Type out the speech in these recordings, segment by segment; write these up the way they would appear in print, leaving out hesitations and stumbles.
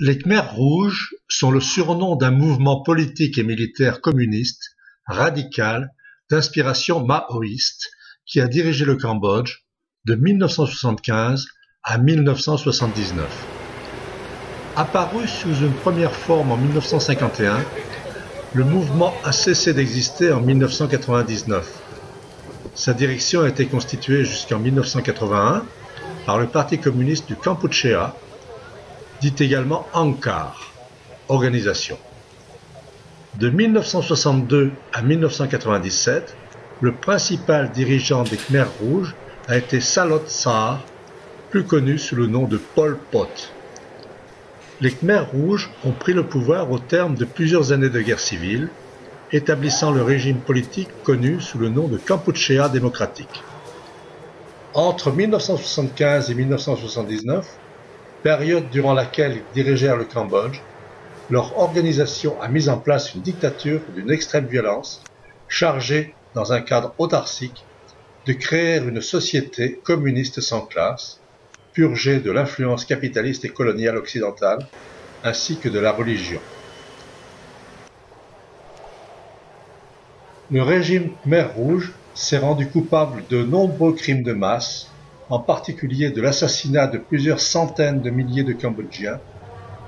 Les Khmers rouges sont le surnom d'un mouvement politique et militaire communiste, radical, d'inspiration maoïste, qui a dirigé le Cambodge de 1975 à 1979. Apparu sous une première forme en 1951, le mouvement a cessé d'exister en 1999. Sa direction a été constituée jusqu'en 1981 par le Parti communiste du Kampuchéa, dit également Angkar, organisation. De 1962 à 1997, le principal dirigeant des Khmers rouges a été Salot Sar, plus connu sous le nom de Pol Pot. Les Khmers rouges ont pris le pouvoir au terme de plusieurs années de guerre civile, établissant le régime politique connu sous le nom de Kampuchéa démocratique. Entre 1975 et 1979, période durant laquelle ils dirigèrent le Cambodge, leur organisation a mis en place une dictature d'une extrême violence, chargée, dans un cadre autarcique, de créer une société communiste sans classe, purgée de l'influence capitaliste et coloniale occidentale, ainsi que de la religion. Le régime Khmer rouge s'est rendu coupable de nombreux crimes de masse, en particulier de l'assassinat de plusieurs centaines de milliers de Cambodgiens,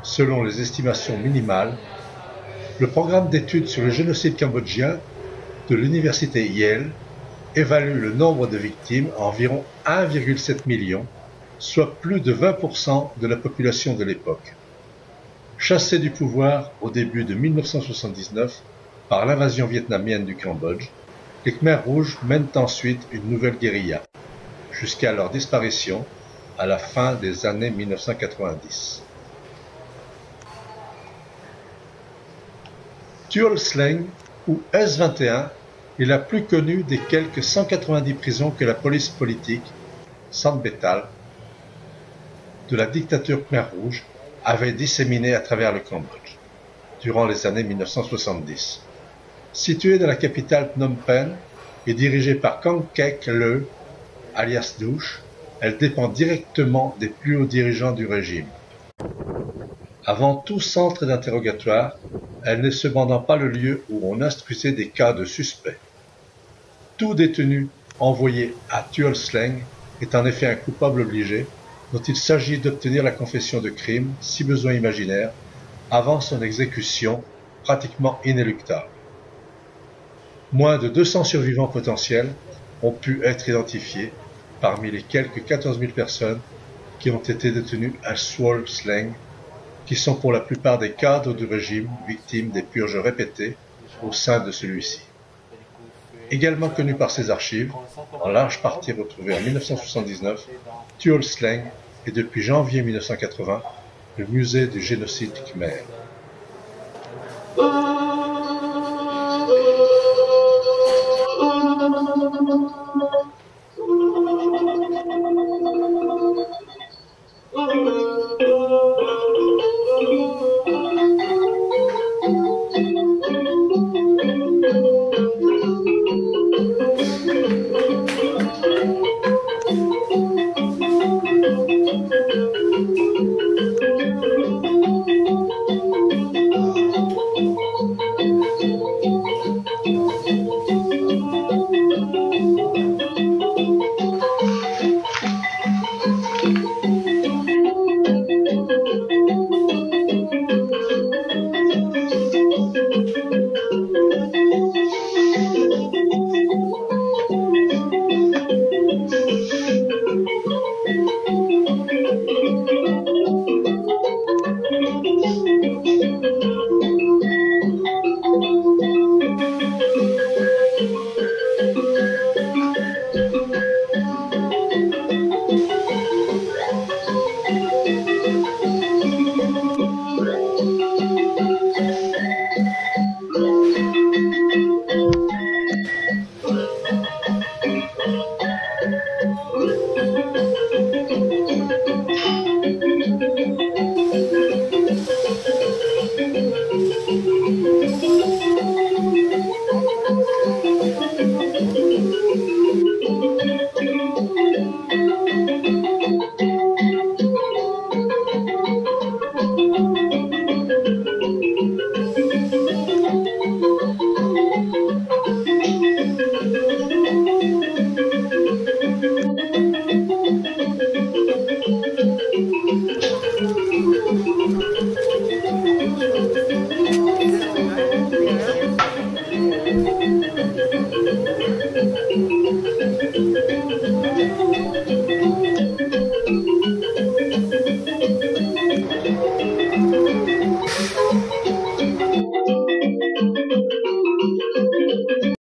selon les estimations minimales. Le programme d'études sur le génocide cambodgien de l'université Yale évalue le nombre de victimes à environ 1,7 million, soit plus de 20% de la population de l'époque. Chassés du pouvoir au début de 1979 par l'invasion vietnamienne du Cambodge, les Khmers rouges mènent ensuite une nouvelle guérilla, jusqu'à leur disparition à la fin des années 1990. Tuol Sleng, ou S-21, est la plus connue des quelques 190 prisons que la police politique, Sanbetal, de la dictature Khmer rouge avait disséminées à travers le Cambodge, durant les années 1970. Située dans la capitale Phnom Penh et dirigée par Kong Kek Le, alias Douche, elle dépend directement des plus hauts dirigeants du régime. Avant tout centre d'interrogatoire, elle n'est cependant pas le lieu où on instruisait des cas de suspects. Tout détenu envoyé à Tuol Sleng est en effet un coupable obligé, dont il s'agit d'obtenir la confession de crime, si besoin imaginaire, avant son exécution pratiquement inéluctable. Moins de 200 survivants potentiels ont pu être identifiés parmi les quelques 14 000 personnes qui ont été détenues à Tuol Sleng, qui sont pour la plupart des cadres du régime victimes des purges répétées au sein de celui-ci. Également connu par ses archives, en large partie retrouvées en 1979, Tuol Sleng est depuis janvier 1980 le musée du génocide khmer.